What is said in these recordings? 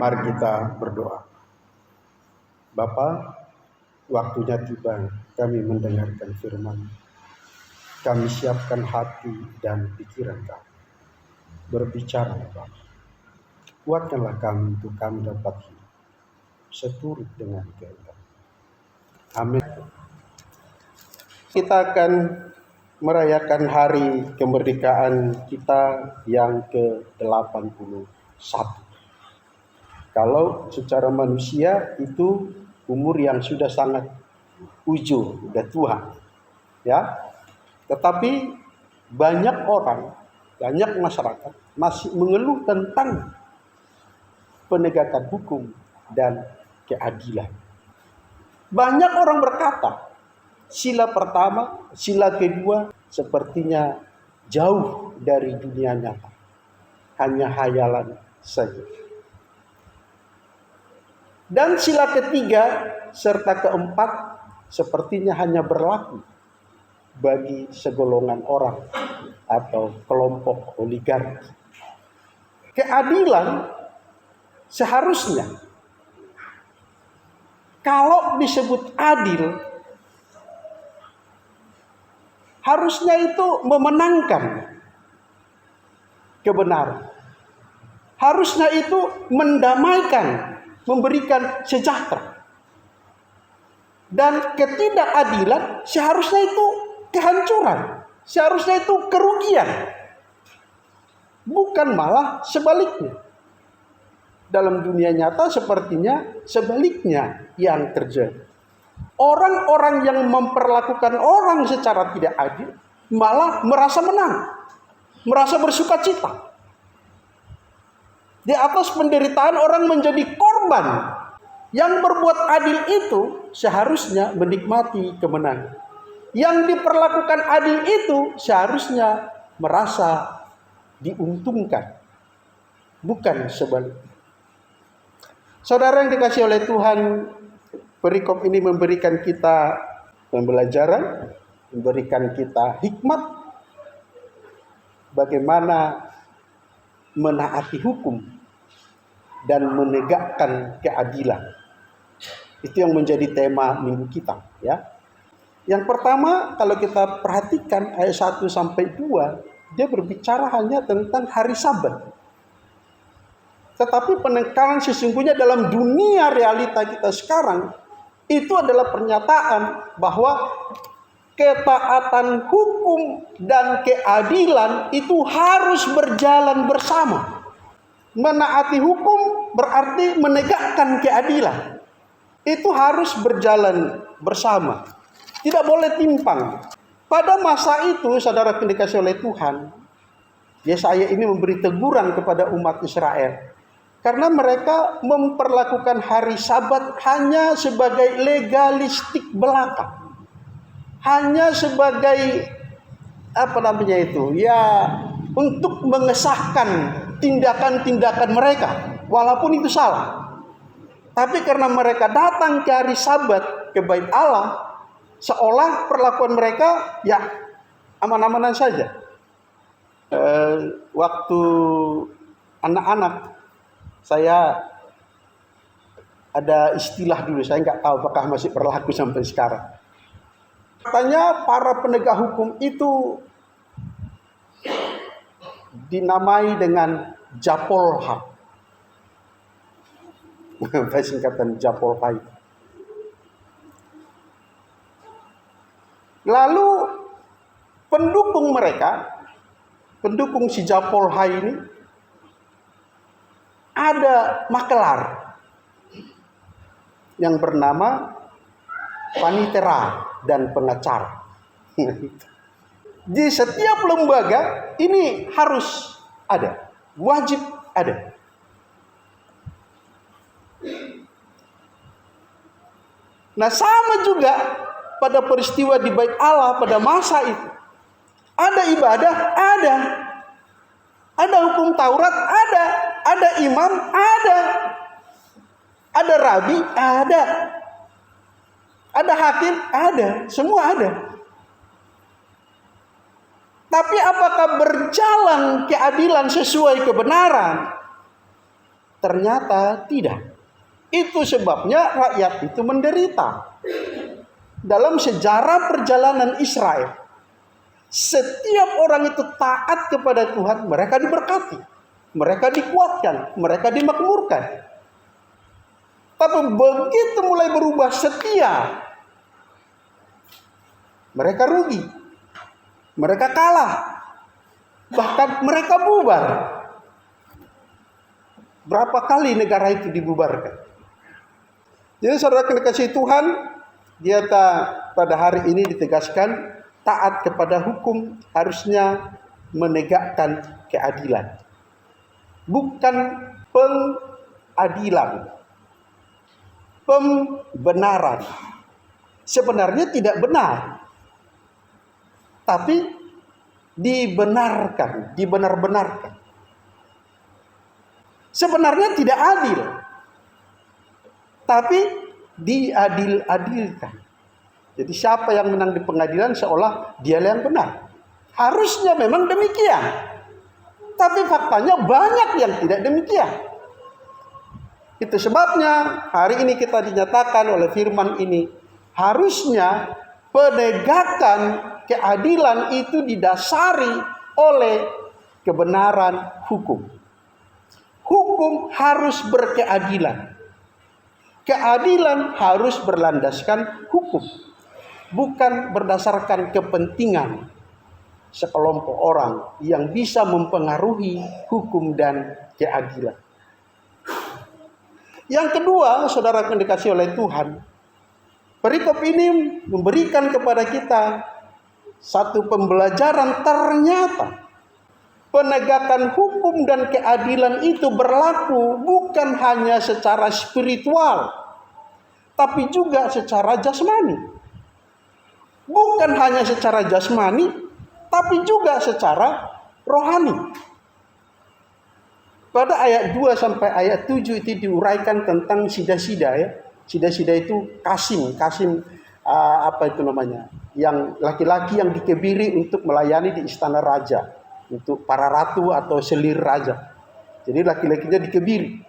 Mari kita berdoa. Bapa, waktunya tiba kami mendengarkan firman. Kami siapkan hati dan pikiran kami. Berbicara, Bapa. Kuatkanlah kami untuk kami dapat hidup seturut dengan kehendak. Amin. Kita akan merayakan hari kemerdekaan kita yang ke-81. Kalau secara manusia itu umur yang sudah sangat ujur, sudah tua, ya. Tetapi banyak orang, banyak masyarakat masih mengeluh tentang penegakan hukum dan keadilan. Banyak orang berkata, sila pertama, sila kedua sepertinya jauh dari dunia nyata. Hanya hayalan saja. Dan sila ketiga serta keempat sepertinya hanya berlaku bagi segolongan orang atau kelompok oligarki. Keadilan seharusnya kalau disebut adil, harusnya itu memenangkan kebenaran. Harusnya itu mendamaikan, memberikan sejahtera. Dan ketidakadilan seharusnya itu kehancuran. Seharusnya itu kerugian. Bukan malah sebaliknya. Dalam dunia nyata sepertinya sebaliknya yang terjadi. Orang-orang yang memperlakukan orang secara tidak adil malah merasa menang. Merasa bersuka cita. Di atas penderitaan orang menjadi korban. Yang berbuat adil itu seharusnya menikmati kemenangan. Yang diperlakukan adil itu seharusnya merasa diuntungkan. Bukan sebaliknya. Saudara yang dikasihi oleh Tuhan, perikop ini memberikan kita pembelajaran, memberikan kita hikmat bagaimana menaati hukum dan menegakkan keadilan. Itu yang menjadi tema minggu kita, ya. Yang pertama, kalau kita perhatikan ayat 1 sampai 2, dia berbicara hanya tentang hari Sabat. Tetapi penekanan sesungguhnya dalam dunia realita kita sekarang itu adalah pernyataan bahwa ketaatan hukum dan keadilan itu harus berjalan bersama. Menaati hukum berarti menegakkan keadilan. Itu harus berjalan bersama. Tidak boleh timpang. Pada masa itu, saudara yang dikasihi oleh Tuhan, Yesaya ini memberi teguran kepada umat Israel. Karena mereka memperlakukan hari Sabat hanya sebagai legalistik belaka. Hanya sebagai untuk mengesahkan tindakan-tindakan mereka, walaupun itu salah. Tapi karena mereka datang ke hari Sabat ke Bait Allah, seolah perlakuan mereka ya aman-amanan saja. Waktu anak-anak, saya ada istilah dulu, saya nggak tahu apakah masih berlaku sampai sekarang. Katanya para penegak hukum itu dinamai dengan Japolha. Singkatan Japolha. Lalu pendukung mereka, pendukung si Japolha ini, ada makelar yang bernama panitera dan pengacara. Di setiap lembaga ini harus ada, wajib ada. Nah, sama juga pada peristiwa di Bait Allah pada masa itu. Ada ibadah, ada. Ada hukum Taurat, ada. Ada imam, ada. Ada rabi, ada. Ada hakim, ada. Semua ada. Tapi apakah berjalan keadilan sesuai kebenaran? Ternyata tidak. Itu sebabnya rakyat itu menderita. Dalam sejarah perjalanan Israel, setiap orang itu taat kepada Tuhan, mereka diberkati, mereka dikuatkan, mereka dimakmurkan. Tapi begitu mulai berubah setia, mereka rugi, mereka kalah, bahkan mereka bubar. Berapa kali negara itu dibubarkan? Jadi saudara kekasih Tuhan, pada hari ini ditegaskan taat kepada hukum harusnya menegakkan keadilan, bukan pengadilan, pembenaran. Sebenarnya tidak benar, tapi dibenar-benarkan. Sebenarnya tidak adil, tapi diadil-adilkan. Jadi siapa yang menang di pengadilan seolah dia yang benar. Harusnya memang demikian, tapi faktanya banyak yang tidak demikian. Itu sebabnya hari ini kita dinyatakan oleh firman ini, harusnya penegakan keadilan itu didasari oleh kebenaran hukum. Hukum harus berkeadilan. Keadilan harus berlandaskan hukum, bukan berdasarkan kepentingan sekelompok orang yang bisa mempengaruhi hukum dan keadilan. Yang kedua, saudara yang dikasihi oleh Tuhan, perikop ini memberikan kepada kita satu pembelajaran. Ternyata penegakan hukum dan keadilan itu berlaku bukan hanya secara spiritual, tapi juga secara jasmani. Bukan hanya secara jasmani, tapi juga secara rohani. Pada ayat 2 sampai ayat 7 itu diuraikan tentang sida-sida ya. Sida-sida itu kasim yang laki-laki yang dikebiri untuk melayani di istana raja, untuk para ratu atau selir raja. Jadi laki-lakinya dikebiri.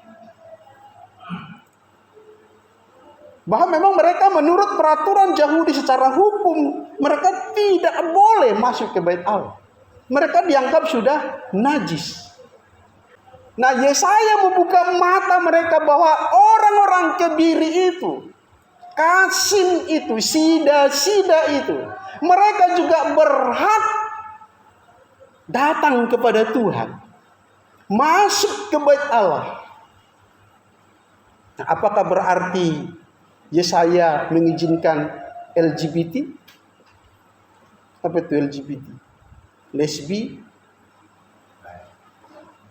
Bahwa memang mereka menurut peraturan Yahudi secara hukum, mereka tidak boleh masuk ke bait Allah. Mereka dianggap sudah najis. Nah, Yesaya membuka mata mereka bahwa orang-orang kebiri itu, kasim itu, sida-sida itu, mereka juga berhak datang kepada Tuhan, masuk ke bait Allah. Nah, apakah berarti Yesaya mengizinkan LGBT? Apa itu LGBT? Lesbi,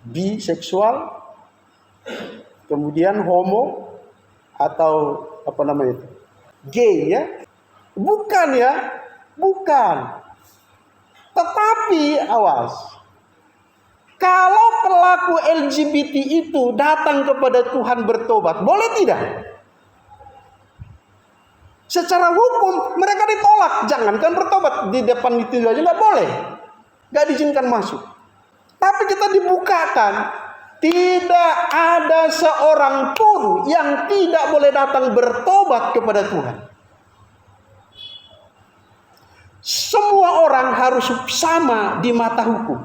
biseksual, kemudian homo, atau gay ya? Bukan ya, bukan. Tetapi awas, kalau pelaku LGBT itu datang kepada Tuhan bertobat, boleh tidak? Secara hukum mereka ditolak, jangankan bertobat, di depan itu aja nggak boleh, nggak diizinkan masuk. Tapi kita dibukakan, tidak ada seorang pun yang tidak boleh datang bertobat kepada Tuhan. Semua orang harus sama di mata hukum.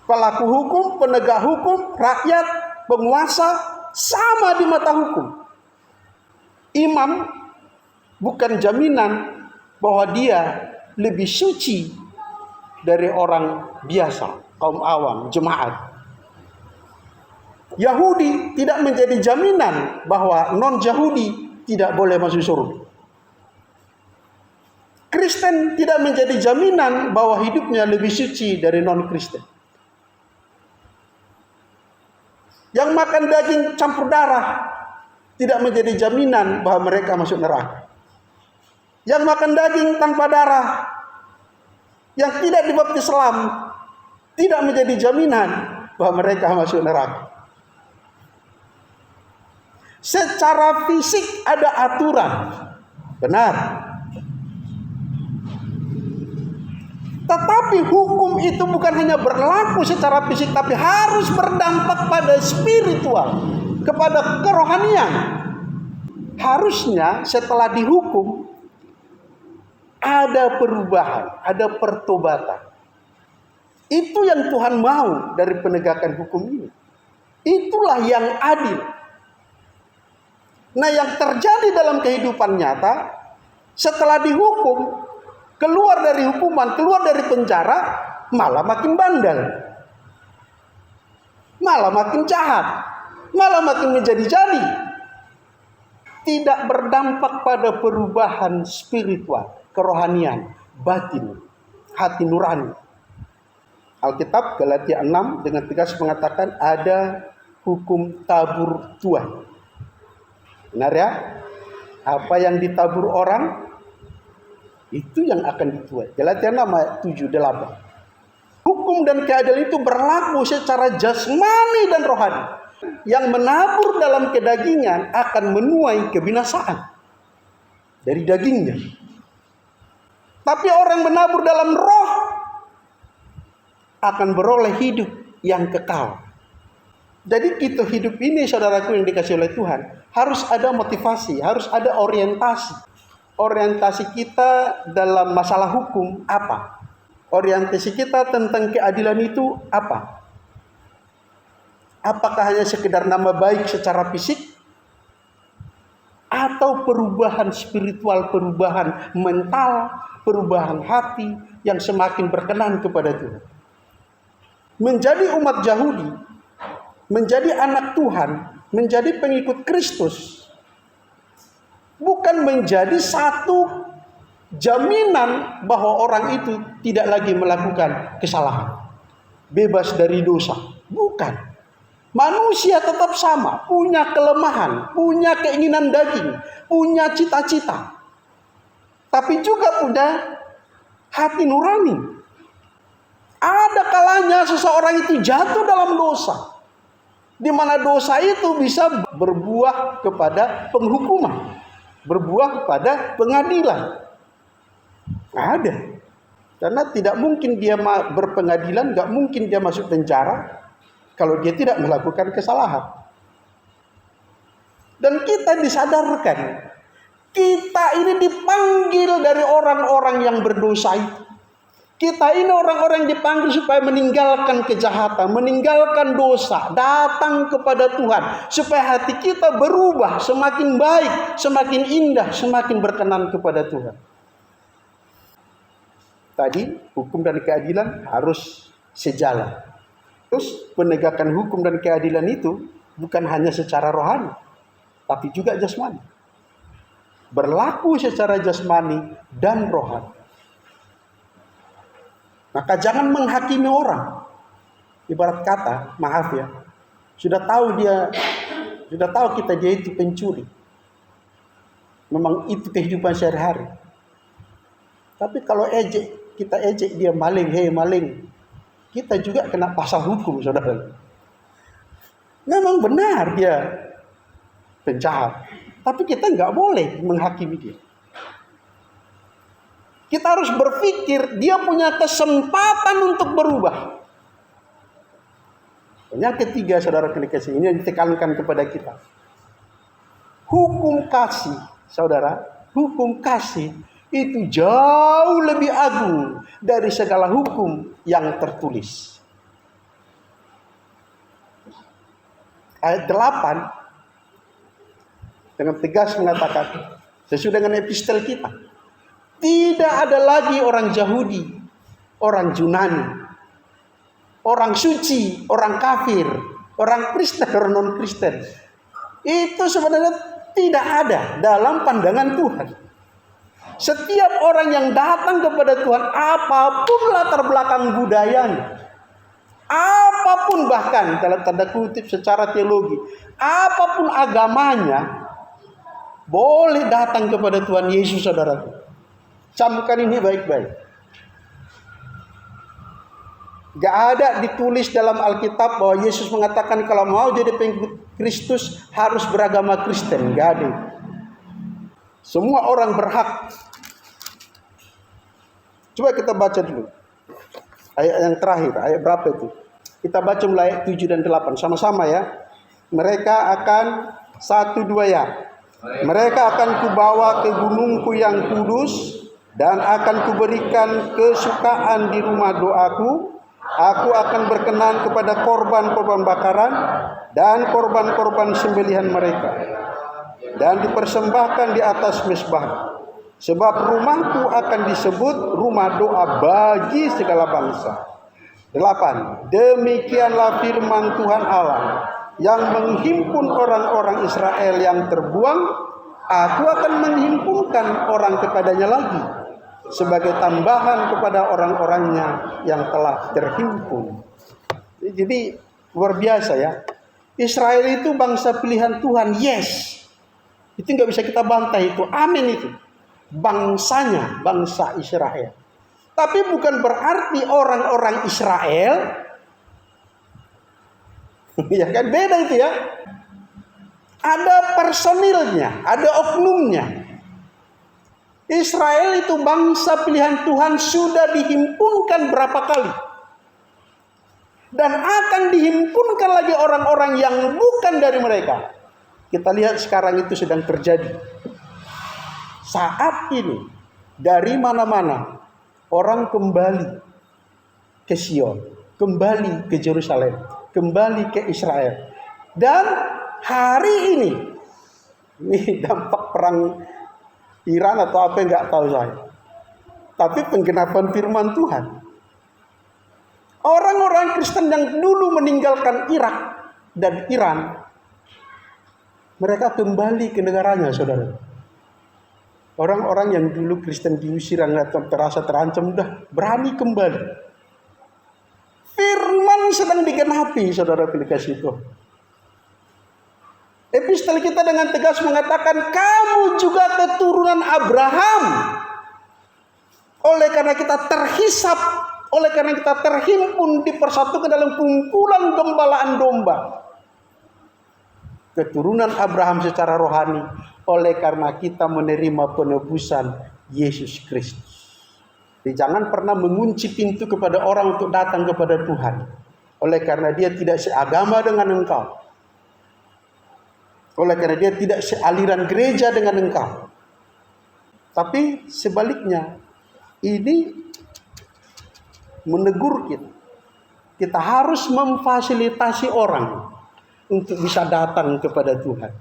Pelaku hukum, penegak hukum, rakyat, penguasa, sama di mata hukum. Imam bukan jaminan bahwa dia lebih suci dari orang biasa, kaum awam, jemaat. Yahudi tidak menjadi jaminan bahwa non-Yahudi tidak boleh masuk surga. Kristen tidak menjadi jaminan bahwa hidupnya lebih suci dari non-Kristen. Yang makan daging campur darah tidak menjadi jaminan bahwa mereka masuk neraka. Yang makan daging tanpa darah, yang tidak dibaptis Islam, tidak menjadi jaminan bahwa mereka masuk neraka. Secara fisik ada aturan, benar. Tetapi hukum itu bukan hanya berlaku secara fisik, tapi harus berdampak pada spiritual, kepada kerohanian. Harusnya setelah dihukum ada perubahan, ada pertobatan. Itu yang Tuhan mau dari penegakan hukum ini. Itulah yang adil. Nah, yang terjadi dalam kehidupan nyata, setelah dihukum, keluar dari hukuman, keluar dari penjara, malah makin bandel, malah makin jahat, malah makin menjadi-jadi. Tidak berdampak pada perubahan spiritual, kerohanian, batin, hati nurani. Alkitab Galatia 6 dengan tegas mengatakan ada hukum tabur tuai. Benar ya? Apa yang ditabur orang, itu yang akan dituai. Galatia 6 ayat 7-8. Hukum dan keadilan itu berlaku secara jasmani dan rohani. Yang menabur dalam kedagingan akan menuai kebinasaan dari dagingnya. Tapi orang menabur dalam roh akan beroleh hidup yang kekal. Jadi kita hidup ini, saudaraku yang dikasih oleh Tuhan, harus ada motivasi, harus ada orientasi. Orientasi kita dalam masalah hukum apa? Orientasi kita tentang keadilan itu apa? Apakah hanya sekedar nama baik secara fisik? Atau perubahan spiritual, perubahan mental, perubahan hati yang semakin berkenan kepada Tuhan? Menjadi umat Yahudi, menjadi anak Tuhan, menjadi pengikut Kristus, bukan menjadi satu jaminan bahwa orang itu tidak lagi melakukan kesalahan, bebas dari dosa. Bukan. Manusia tetap sama, punya kelemahan, punya keinginan daging, punya cita-cita, tapi juga punya hati nurani. Ada kalanya seseorang itu jatuh dalam dosa, di mana dosa itu bisa berbuah kepada penghukuman, berbuah kepada pengadilan. Ada. Karena tidak mungkin dia berpengadilan, nggak mungkin dia masuk penjara kalau dia tidak melakukan kesalahan. Dan kita disadarkan, kita ini dipanggil dari orang-orang yang berdosa itu. Kita ini orang-orang yang dipanggil supaya meninggalkan kejahatan, meninggalkan dosa, datang kepada Tuhan, supaya hati kita berubah semakin baik, semakin indah, semakin berkenan kepada Tuhan. Tadi hukum dan keadilan harus sejalan. Terus penegakan hukum dan keadilan itu bukan hanya secara rohani, tapi juga jasmani. Berlaku secara jasmani dan rohani. Maka jangan menghakimi orang. Ibarat kata, maaf ya, sudah tahu kita dia itu pencuri. Memang itu kehidupan sehari-hari. Tapi kalau kita ejek dia maling, hei maling, kita juga kena pasal hukum, saudara. Memang benar dia penjahat, tapi kita nggak boleh menghakimi dia. Kita harus berpikir dia punya kesempatan untuk berubah. Yang ketiga, saudara kekasih, ini yang ditekankan kepada kita. Hukum kasih, saudara, hukum kasih itu jauh lebih agung dari segala hukum yang tertulis. Ayat 8 dengan tegas mengatakan, sesuai dengan epistel kita, tidak ada lagi orang Yahudi, orang Yunani, orang suci, orang kafir, orang Kristen, orang non-Kristen. Itu sebenarnya tidak ada dalam pandangan Tuhan. Setiap orang yang datang kepada Tuhan, apapun latar belakang budayanya, apapun bahkan dalam tanda kutip secara teologi, apapun agamanya, boleh datang kepada Tuhan Yesus, saudaraku. Camkan ini baik-baik. Gak ada ditulis dalam Alkitab bahwa Yesus mengatakan kalau mau jadi pengikut Kristus harus beragama Kristen. Gak ada. Semua orang berhak. Coba kita baca dulu. Ayat yang terakhir, ayat berapa itu? Kita baca mulai ayat 7 dan 8 sama-sama ya. Mereka akan 1, 2 ya. Mereka akan kubawa ke gunungku yang kudus dan akan kuberikan kesukaan di rumah doaku. Aku akan berkenan kepada korban-korban bakaran dan korban-korban sembelihan mereka, dan dipersembahkan di atas mezbah. Sebab rumahku akan disebut rumah doa bagi segala bangsa. 8. Demikianlah firman Tuhan Allah yang menghimpun orang-orang Israel yang terbuang. Aku akan menghimpunkan orang kepadanya lagi, sebagai tambahan kepada orang-orangnya yang telah terhimpun. Jadi luar biasa ya. Israel itu bangsa pilihan Tuhan, yes. Itu nggak bisa kita bantah itu, amin itu. Bangsanya, bangsa Israel. Tapi bukan berarti orang-orang Israel, ya kan, beda itu ya. Ada personilnya, ada oknumnya. Israel itu bangsa pilihan Tuhan sudah dihimpunkan berapa kali. Dan akan dihimpunkan lagi orang-orang yang bukan dari mereka. Kita lihat sekarang itu sedang terjadi. Saat ini dari mana-mana orang kembali ke Sion, kembali ke Yerusalem, kembali ke Israel. Dan hari ini dampak perang Iran atau apa enggak tahu saya. Tapi penggenapan firman Tuhan. Orang-orang Kristen yang dulu meninggalkan Irak dan Iran, mereka kembali ke negaranya, saudara. Orang-orang yang dulu Kristen diusir atau terasa terancam, udah berani kembali. Firman sedang digenapi, saudara pilih kasih Tuhan. Epistel kita dengan tegas mengatakan, kamu juga keturunan Abraham. Oleh karena kita terhisap, oleh karena kita terhimpun, dipersatukan dalam kumpulan gembalaan domba. Keturunan Abraham secara rohani, oleh karena kita menerima penebusan Yesus Kristus. Jadi jangan pernah mengunci pintu kepada orang untuk datang kepada Tuhan. Oleh karena dia tidak seagama dengan engkau. Oleh karena dia tidak sealiran gereja dengan engkau. Tapi sebaliknya, ini menegur kita. Kita harus memfasilitasi orang untuk bisa datang kepada Tuhan.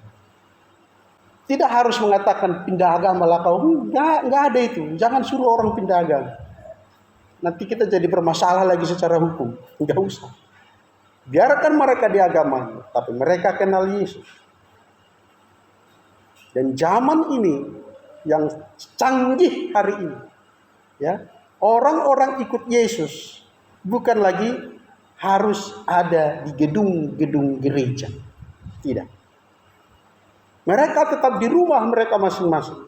Tidak harus mengatakan pindah agama lah kau. Enggak ada itu. Jangan suruh orang pindah agama. Nanti kita jadi bermasalah lagi secara hukum. Enggak usah. Biarkan mereka di agama, tapi mereka kenal Yesus. Dan zaman ini yang canggih hari ini, ya, orang-orang ikut Yesus bukan lagi harus ada di gedung-gedung gereja. Tidak. Mereka tetap di rumah mereka masing-masing.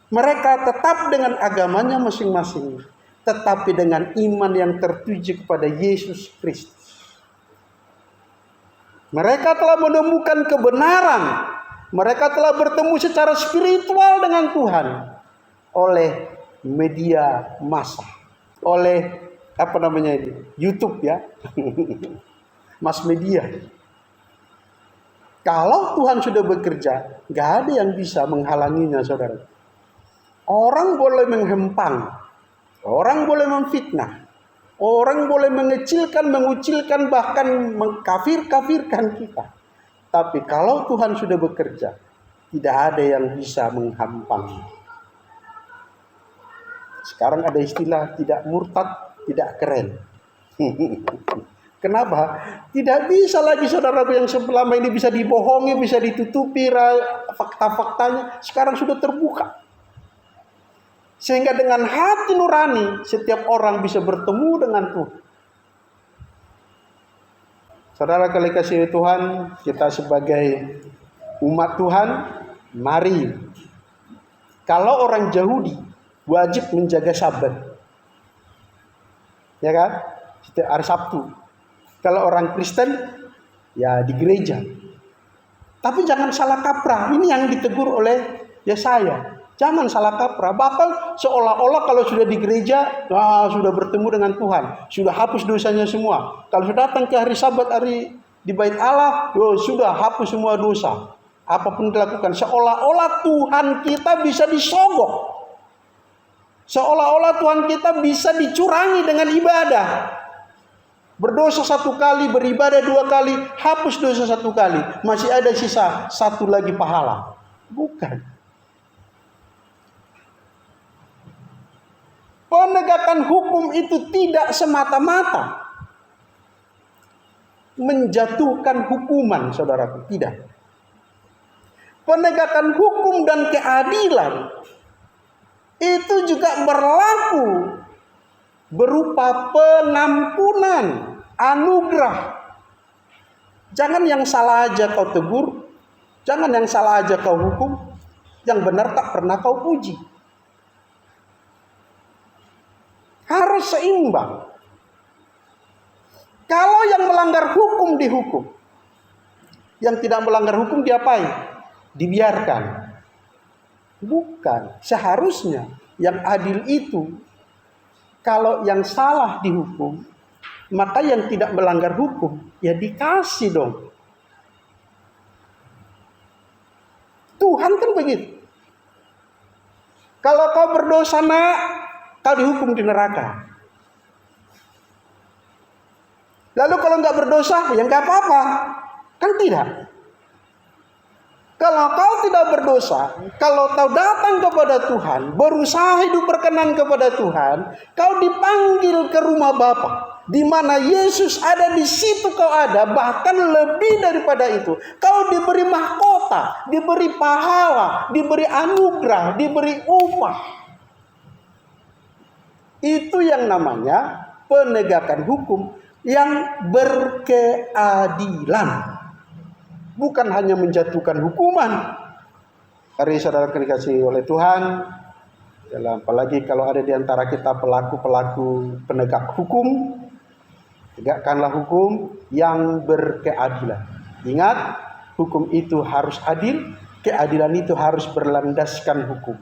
Mereka tetap dengan agamanya masing-masing, tetapi dengan iman yang tertuju kepada Yesus Kristus. Mereka telah menemukan kebenaran. Mereka telah bertemu secara spiritual dengan Tuhan oleh media massa, oleh YouTube ya, mass media. Kalau Tuhan sudah bekerja, nggak ada yang bisa menghalanginya, saudara. Orang boleh menghempang, orang boleh memfitnah, orang boleh mengecilkan, mengucilkan, bahkan mengkafir-kafirkan kita. Tapi kalau Tuhan sudah bekerja, tidak ada yang bisa menghampang. Sekarang ada istilah tidak murtad, tidak keren. Kenapa? Tidak bisa lagi saudara yang selama ini bisa dibohongi, bisa ditutupi fakta-faktanya. Sekarang sudah terbuka. Sehingga dengan hati nurani, setiap orang bisa bertemu dengan Tuhan. Saudara kali kasih Tuhan, kita sebagai umat Tuhan, mari. Kalau orang Yahudi wajib menjaga Sabat, ya kan? Setiap hari Sabtu. Kalau orang Kristen, ya di gereja. Tapi jangan salah kaprah. Ini yang ditegur oleh Yesaya. Jangan salah kaprah. Bahkan seolah-olah kalau sudah di gereja, sudah bertemu dengan Tuhan, sudah hapus dosanya semua. Kalau sudah datang ke hari Sabat, hari di bait Allah, sudah hapus semua dosa. Apapun dilakukan, seolah-olah Tuhan kita bisa disogok. Seolah-olah Tuhan kita bisa dicurangi dengan ibadah. Berdosa 1 kali, beribadah 2 kali, hapus dosa 1 kali, masih ada sisa 1 lagi pahala. Bukan. Penegakan hukum itu tidak semata-mata menjatuhkan hukuman, saudaraku. Tidak. Penegakan hukum dan keadilan itu juga berlaku berupa pengampunan, anugerah. Jangan yang salah aja kau tegur, jangan yang salah aja kau hukum, yang benar tak pernah kau puji. Harus seimbang. Kalau yang melanggar hukum dihukum, yang tidak melanggar hukum diapain? Dibiarkan. Bukan. Seharusnya yang adil itu, kalau yang salah dihukum, maka yang tidak melanggar hukum ya dikasih dong. Tuhan kan begitu. Kalau kau berdosa nak, kau dihukum di neraka. Lalu kalau nggak berdosa, ya nggak apa-apa. Kan tidak. Kalau kau tidak berdosa, kalau kau datang kepada Tuhan, berusaha hidup berkenan kepada Tuhan, kau dipanggil ke rumah Bapa, di mana Yesus ada, di situ kau ada, bahkan lebih daripada itu. Kau diberi mahkota, diberi pahala, diberi anugerah, diberi upah. Itu yang namanya penegakan hukum yang berkeadilan. Bukan hanya menjatuhkan hukuman. Hari saudara dikasihi oleh Tuhan, apalagi kalau ada di antara kita pelaku-pelaku penegak hukum, tegakkanlah hukum yang berkeadilan. Ingat, hukum itu harus adil, keadilan itu harus berlandaskan hukum.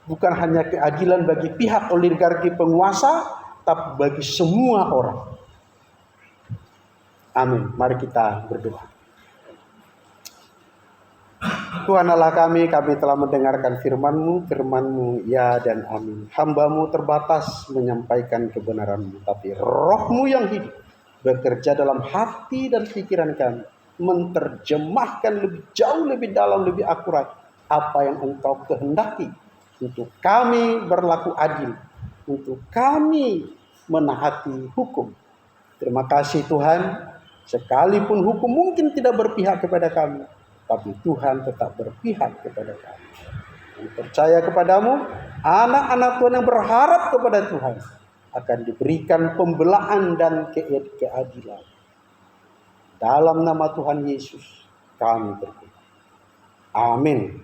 Bukan hanya keadilan bagi pihak oligarki penguasa, tapi bagi semua orang. Amin. Mari kita berdoa. Tuhan Allah kami telah mendengarkan firman-Mu ya dan amin. Hamba-Mu terbatas menyampaikan kebenaran-Mu, tapi Roh-Mu yang hidup bekerja dalam hati dan pikiran kami, menerjemahkan lebih jauh, lebih dalam, lebih akurat apa yang Engkau kehendaki untuk kami berlaku adil, untuk kami menaati hukum. Terima kasih Tuhan, sekalipun hukum mungkin tidak berpihak kepada kami, tapi Tuhan tetap berpihak kepada kami. Yang percaya kepadamu, anak-anak Tuhan yang berharap kepada Tuhan akan diberikan pembelaan dan keadilan. Dalam nama Tuhan Yesus kami berdoa. Amin.